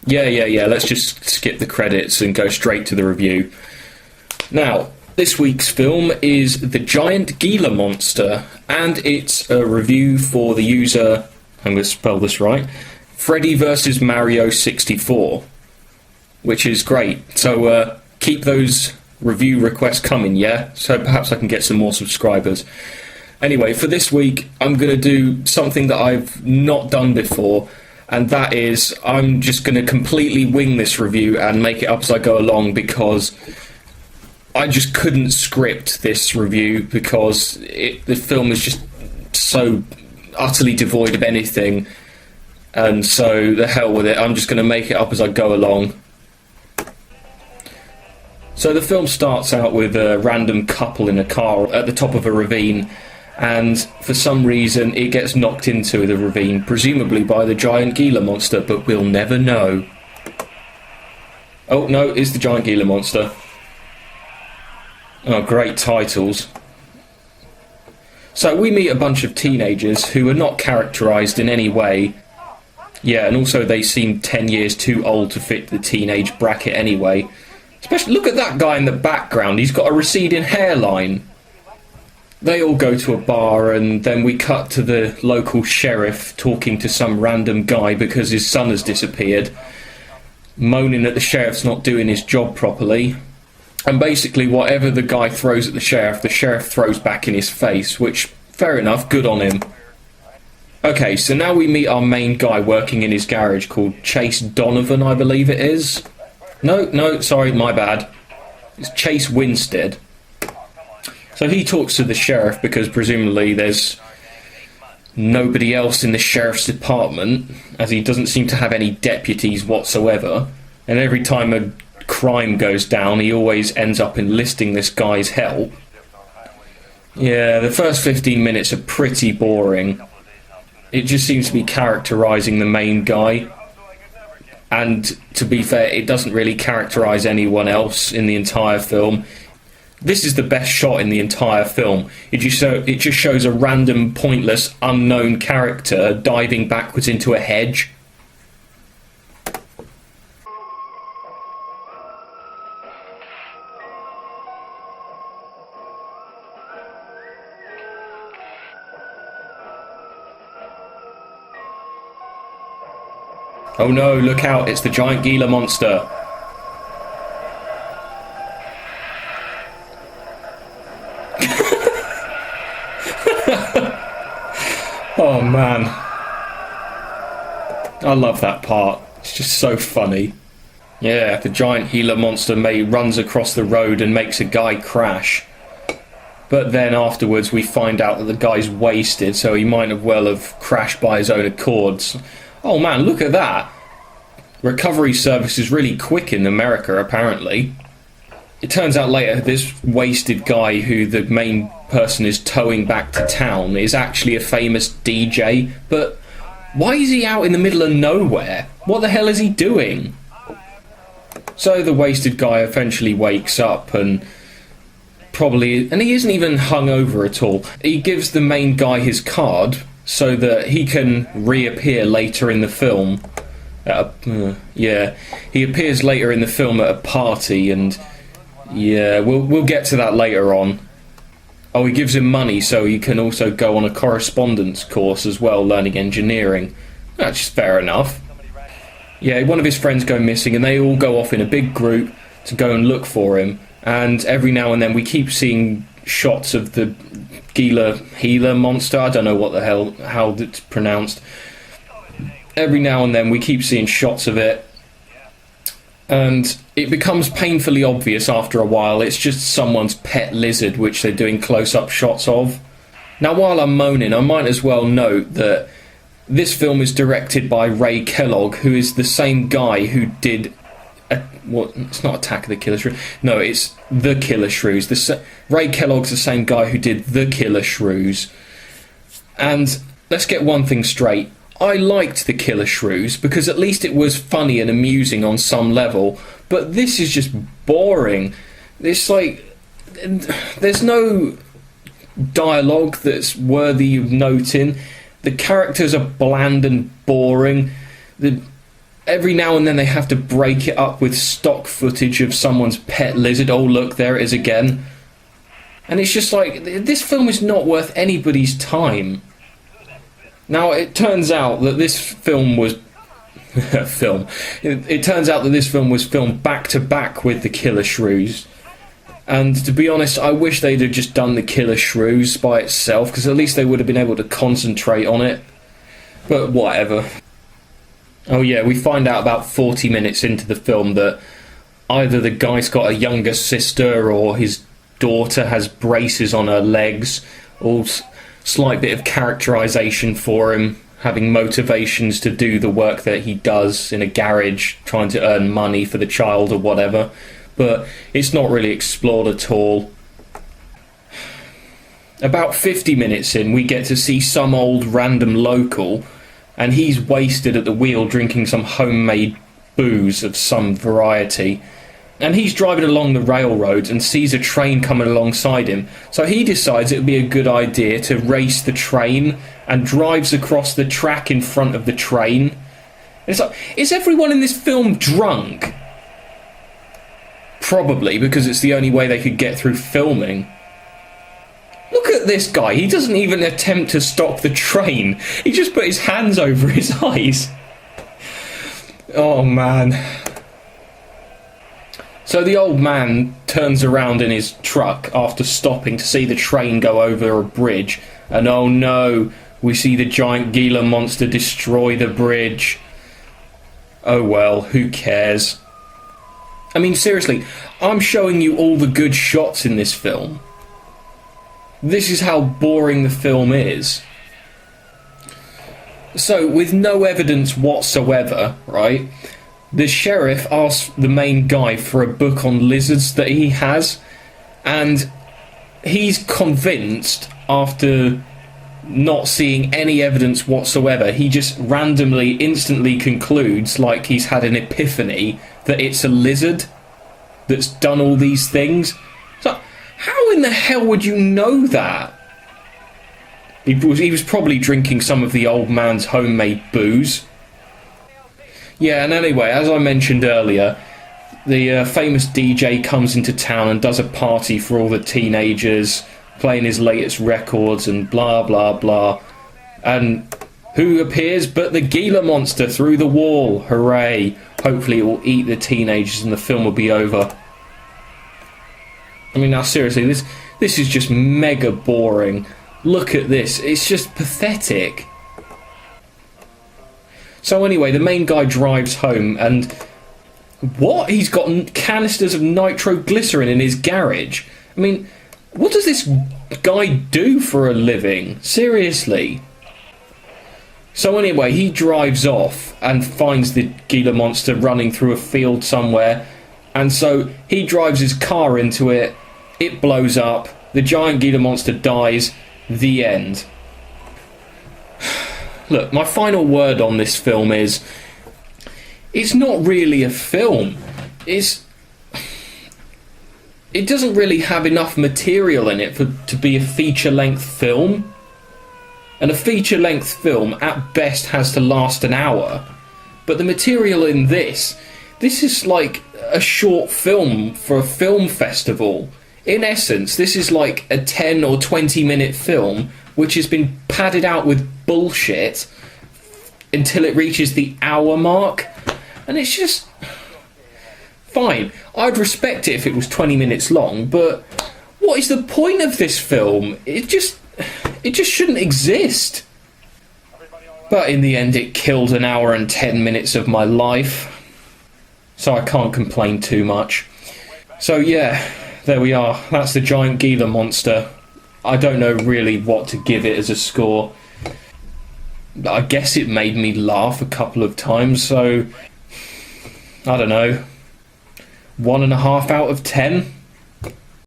Yeah. Let's just skip the credits and go straight to the review. Now, this week's film is The Giant Gila Monster, and it's a review for the user, I'm going to spell this right, Freddy vs. Mario 64, which is great. So keep those review requests coming, yeah? So perhaps I can get some more subscribers. Anyway, for this week, I'm going to do something that I've not done before, and that is I'm just going to completely wing this review and make it up as I go along, because I just couldn't script this review because the film is just so utterly devoid of anything, and so the hell with it, I'm just going to make it up as I go along. So the film starts out with a random couple in a car at the top of a ravine, and for some reason it gets knocked into the ravine, presumably by the giant Gila monster, but we'll never know. Oh no, it's the giant Gila monster. Oh, great titles. So we meet a bunch of teenagers who are not characterised in any way. Yeah, and also they seem 10 years too old to fit the teenage bracket anyway. Especially, look at that guy in the background, he's got a receding hairline. They all go to a bar, and then we cut to the local sheriff talking to some random guy because his son has disappeared, moaning that the sheriff's not doing his job properly. And basically whatever the guy throws at the sheriff throws back in his face, which, fair enough, good on him. Okay, so now we meet our main guy working in his garage called Chase Donovan, I believe it is. No, sorry, my bad. It's Chase Winstead. So he talks to the sheriff because presumably there's nobody else in the sheriff's department, as he doesn't seem to have any deputies whatsoever. And every time a crime goes down, he always ends up enlisting this guy's help. Yeah, the first 15 minutes are pretty boring. It just seems to be characterising the main guy. And to be fair, it doesn't really characterise anyone else in the entire film. This is the best shot in the entire film. It just shows a random, pointless, unknown character diving backwards into a hedge. Oh no, look out, it's the giant Gila monster. Oh man. I love that part. It's just so funny. Yeah, the giant Gila monster runs across the road and makes a guy crash. But then afterwards we find out that the guy's wasted, so he might have well have crashed by his own accords. Oh man, look at that. Recovery service is really quick in America, apparently. It turns out later this wasted guy who the main person is towing back to town is actually a famous DJ, but why is he out in the middle of nowhere? What the hell is he doing? So the wasted guy eventually wakes up and he isn't even hungover at all. He gives the main guy his card so that he can reappear later in the film. He appears later in the film at a party, and yeah, we'll get to that later on. Oh, he gives him money so he can also go on a correspondence course as well, learning engineering. That's fair enough. Yeah, one of his friends go missing, and they all go off in a big group to go and look for him. And every now and then we keep seeing shots of the Gila monster. I don't know what the hell, how it's pronounced. Every now and then we keep seeing shots of it, and it becomes painfully obvious after a while it's just someone's pet lizard which they're doing close-up shots of. Now while I'm moaning, I might as well note that this film is directed by Ray Kellogg, who is the same guy who did it's not Attack of the Killer Shrews. No, it's The Killer Shrews. Ray Kellogg's the same guy who did The Killer Shrews. And let's get one thing straight. I liked The Killer Shrews because at least it was funny and amusing on some level, but this is just boring. It's like there's no dialogue that's worthy of noting. The characters are bland and boring. every now and then they have to break it up with stock footage of someone's pet lizard. Oh look, there it is again. And it's just like, this film is not worth anybody's time. Now, it turns out that this film was... It turns out that this film was filmed back-to-back with The Killer Shrews. And to be honest, I wish they'd have just done The Killer Shrews by itself, because at least they would have been able to concentrate on it. But whatever. Oh yeah, we find out about 40 minutes into the film that either the guy's got a younger sister or his daughter has braces on her legs, or slight bit of characterization for him, having motivations to do the work that he does in a garage, trying to earn money for the child or whatever, but it's not really explored at all. About 50 minutes in, we get to see some old random local, and he's wasted at the wheel drinking some homemade booze of some variety. And he's driving along the railroad and sees a train coming alongside him. So he decides it would be a good idea to race the train and drives across the track in front of the train. And it's like, is everyone in this film drunk? Probably, because it's the only way they could get through filming. Look at this guy. He doesn't even attempt to stop the train. He just put his hands over his eyes. Oh, man. So the old man turns around in his truck after stopping to see the train go over a bridge, and oh no, we see the giant Gila monster destroy the bridge. Oh well, who cares? I mean, seriously, I'm showing you all the good shots in this film. This is how boring the film is. So, with no evidence whatsoever, right? The sheriff asks the main guy for a book on lizards that he has, and he's convinced, after not seeing any evidence whatsoever, he just randomly, instantly concludes, like he's had an epiphany, that it's a lizard that's done all these things. So, how in the hell would you know that? He was probably drinking some of the old man's homemade booze. Yeah, and anyway, as I mentioned earlier, the famous DJ comes into town and does a party for all the teenagers, playing his latest records and blah blah blah. And who appears but the Gila monster through the wall? Hooray! Hopefully it will eat the teenagers and the film will be over. I mean, now seriously, this is just mega boring. Look at this, it's just pathetic. So anyway, the main guy drives home, and what? He's got canisters of nitroglycerin in his garage. I mean, what does this guy do for a living? Seriously. So anyway, he drives off and finds the Gila monster running through a field somewhere, and so he drives his car into it, it blows up, the giant Gila monster dies, the end. Look, my final word on this film is, it's not really a film. It doesn't really have enough material in it to be a feature-length film. And a feature-length film, at best, has to last an hour. But the material in this is like a short film for a film festival. In essence, this is like a 10 or 20 minute film which has been padded out with bullshit until it reaches the hour mark. And it's just... fine. I'd respect it if it was 20 minutes long, but what is the point of this film? It just shouldn't exist. But in the end, it killed an hour and 10 minutes of my life. So I can't complain too much. So yeah, there we are. That's the giant Gila monster. I don't know really what to give it as a score. I guess it made me laugh a couple of times, so I don't know. 1.5 out of 10.